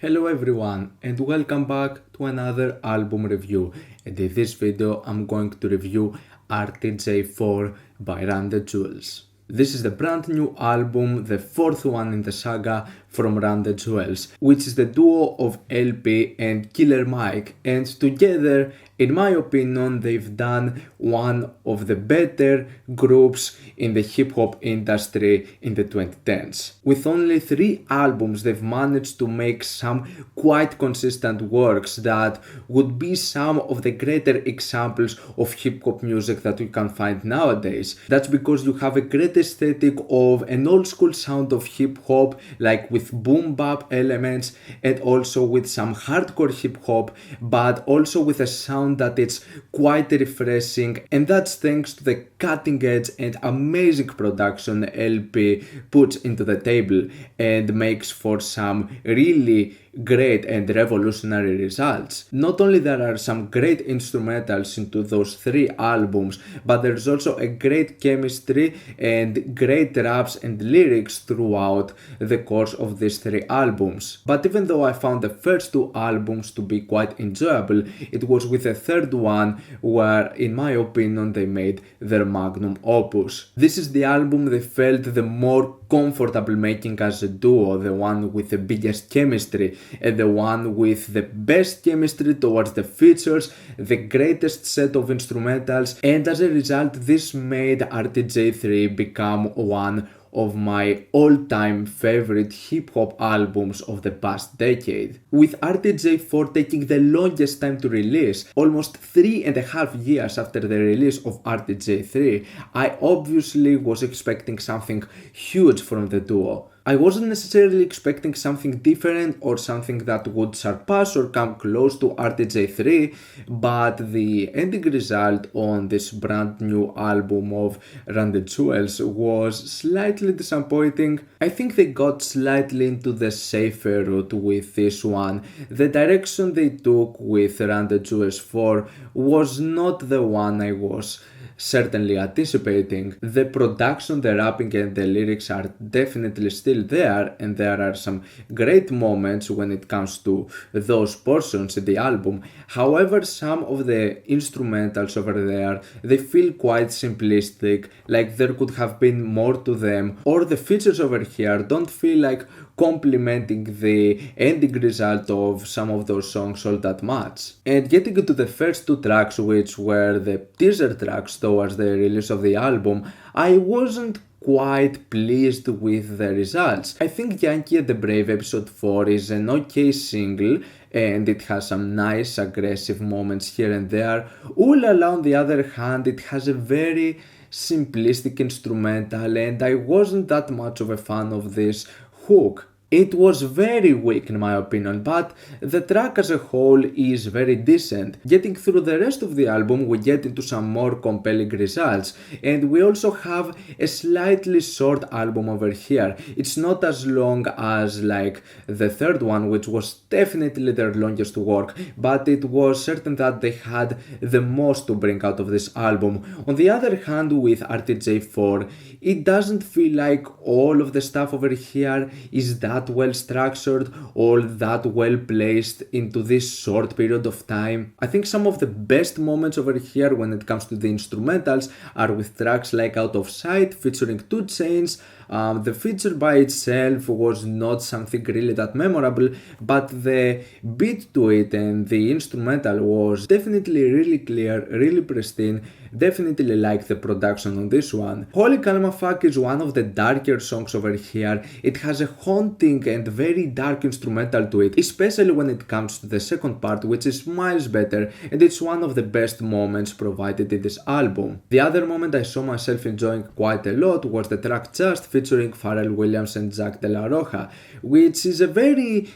Hello everyone and welcome back to another album review, and in this video I'm going to review RTJ4 by Run the Jewels. This is the brand new album, the fourth one in the saga from Run the Jewels, which is the duo of LP and Killer Mike, and together, in my opinion, they've done one of the better groups in the hip hop industry in the 2010s. With only 3 albums, they've managed to make some quite consistent works that would be some of the greater examples of hip hop music that you can find nowadays. That's because you have a great aesthetic of an old school sound of hip hop, like with boom bap elements and also with some hardcore hip hop, but also with a sound that it's quite refreshing, and that's thanks to the cutting edge and amazing production LP puts into the table and makes for some really great and revolutionary results. Not only there are some great instrumentals into those 3 albums, but there's also a great chemistry and great raps and lyrics throughout the course of these 3 albums. But even though I found the first 2 albums to be quite enjoyable, it was with the third one where, in my opinion, they made their magnum opus. This is the album they felt the more comfortable making as a duo, the one with the biggest chemistry and the one with the best chemistry towards the features, the greatest set of instrumentals, and as a result this made RTJ3 become one of my all-time favorite hip-hop albums of the past decade. With RTJ4 taking the longest time to release, almost 3.5 years after the release of RTJ3, I obviously was expecting something huge from the duo. I wasn't necessarily expecting something different or something that would surpass or come close to RTJ3, but the ending result on this brand new album of Run the Jewels was slightly disappointing. I think they got slightly into the safer route with this one. The direction they took with Run the Jewels 4 was not the one I was certainly anticipating. The production, the rapping and the lyrics are definitely still there, and there are some great moments when it comes to those portions in the album. However, some of the instrumentals over there, they feel quite simplistic, like there could have been more to them, or the features over here don't feel like complementing the ending result of some of those songs all that much. And getting into the first 2 tracks, which were the teaser tracks towards the release of the album, I wasn't quite pleased with the results. I think Yankee and the Brave episode 4 is an okay single, and it has some nice aggressive moments here and there. Ooh La La, on the other hand, it has a very simplistic instrumental, and I wasn't that much of a fan of this hook. It was very weak in my opinion, but the track as a whole is very decent. Getting through the rest of the album, we get into some more compelling results, and we also have a slightly short album over here. It's not as long as like the third one, which was definitely their longest work, but it was certain that they had the most to bring out of this album. On the other hand, with RTJ4, it doesn't feel like all of the stuff over here is that well structured or that well placed into this short period of time. I think some of the best moments over here when it comes to the instrumentals are with tracks like Out of Sight featuring 2 Chainz. The feature by itself was not something really that memorable, but the beat to it and the instrumental was definitely really clear, really pristine. Definitely like the production on this one. Holy Calamafuck is one of the darker songs over here. It has a haunting and very dark instrumental to it, especially when it comes to the second part, which is miles better, and it's one of the best moments provided in this album. The other moment I saw myself enjoying quite a lot was the track Just featuring Pharrell Williams and Zack de la Rocha, which is a very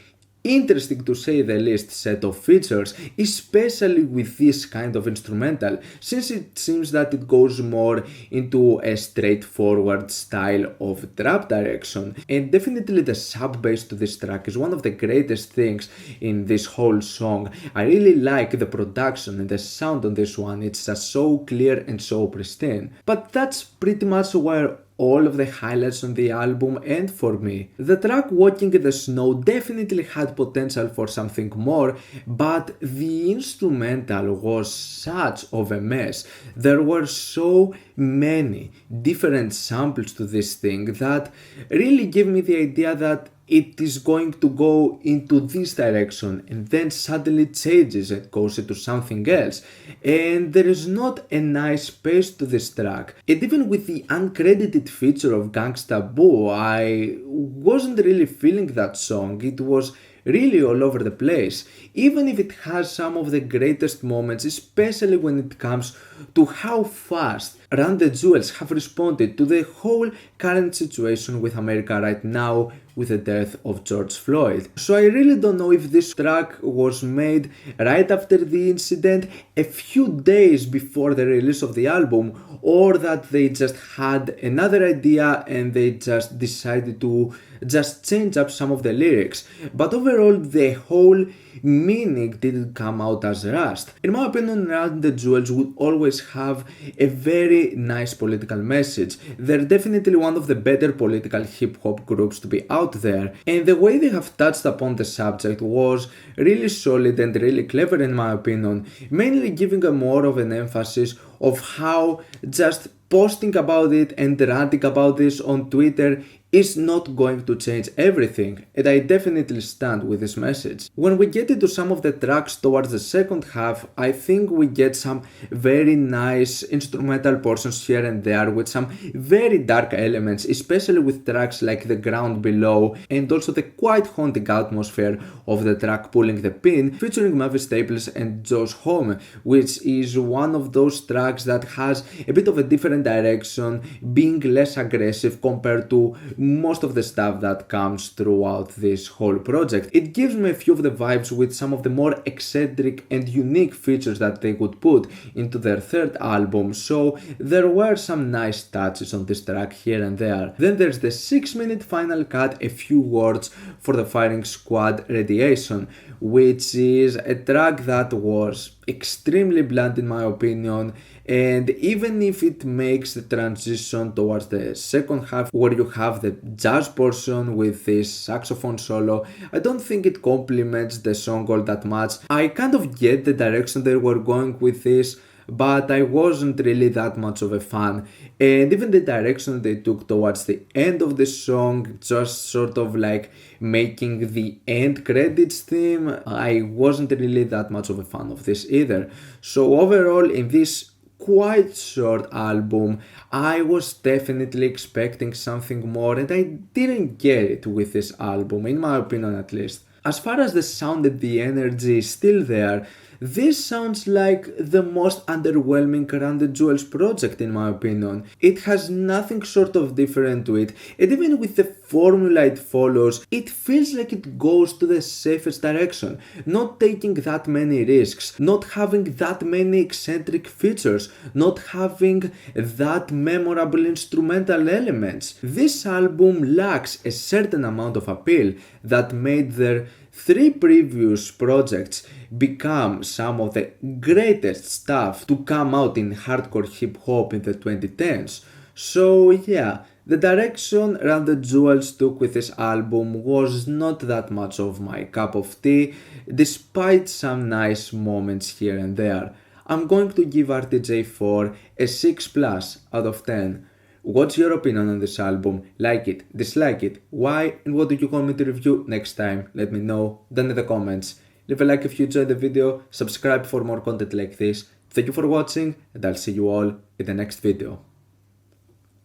interesting to say the least set of features, especially with this kind of instrumental, since it seems that it goes more into a straightforward style of trap direction. And definitely the sub bass to this track is one of the greatest things in this whole song. I really like the production and the sound on this one. It's just so clear and so pristine. But that's pretty much where all of the highlights on the album and for me. The track Walking in the Snow definitely had potential for something more, but the instrumental was such of a mess. There were so many different samples to this thing that really gave me the idea that it is going to go into this direction and then suddenly changes and goes into something else, and there is not a nice pace to this track. And even with the uncredited feature of Gangsta Boo, I wasn't really feeling that song. It was really all over the place, even if it has some of the greatest moments, especially when it comes to how fast Run the Jewels have responded to the whole current situation with America right now with the death of George Floyd. So I really don't know if this track was made right after the incident, a few days before the release of the album, or that they just had another idea and they just decided to just change up some of the lyrics. But overall, the whole meaning didn't come out as rust. In my opinion, Run the Jewels would always have a very nice political message. They're definitely one of the better political hip-hop groups to be out there, and the way they have touched upon the subject was really solid and really clever in my opinion, mainly giving a more of an emphasis of how just posting about it and ranting about this on Twitter is not going to change everything, and I definitely stand with this message. When we get into some of the tracks towards the second half, I think we get some very nice instrumental portions here and there with some very dark elements, especially with tracks like The Ground Below and also the quite haunting atmosphere of the track Pulling the Pin featuring Mavis Staples and Josh Homme, which is one of those tracks that has a bit of a different direction, being less aggressive compared to most of the stuff that comes throughout this whole project. It gives me a few of the vibes with some of the more eccentric and unique features that they would put into their third album, so there were some nice touches on this track here and there. Then there's the 6-minute final cut, A Few Words for the Firing Squad Radiation, which is a track that was extremely blunt in my opinion, and even if it makes the transition towards the second half where you have the jazz portion with this saxophone solo, I don't think it complements the song all that much. I kind of get the direction they were going with this, but I wasn't really that much of a fan, and even the direction they took towards the end of the song, just sort of like making the end credits theme, I wasn't really that much of a fan of this either. So overall, in this quite short album, I was definitely expecting something more, and I didn't get it with this album, in my opinion at least. As far as the sound and the energy is still there, this sounds like the most underwhelming Run the Jewels project in my opinion. It has nothing sort of different to it, and even with the formula it follows, it feels like it goes to the safest direction, not taking that many risks, not having that many eccentric features, not having that memorable instrumental elements. This album lacks a certain amount of appeal that made their 3 previous projects become some of the greatest stuff to come out in hardcore hip hop in the 2010s. So yeah, the direction Run the Jewels took with this album was not that much of my cup of tea, despite some nice moments here and there. I'm going to give RTJ4 a 6+ out of 10. What's your opinion on this album? Like it, dislike it, why, and what do you want me to review next time? Let me know down in the comments. Leave a like if you enjoyed the video, subscribe for more content like this. Thank you for watching, and I'll see you all in the next video.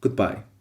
Goodbye.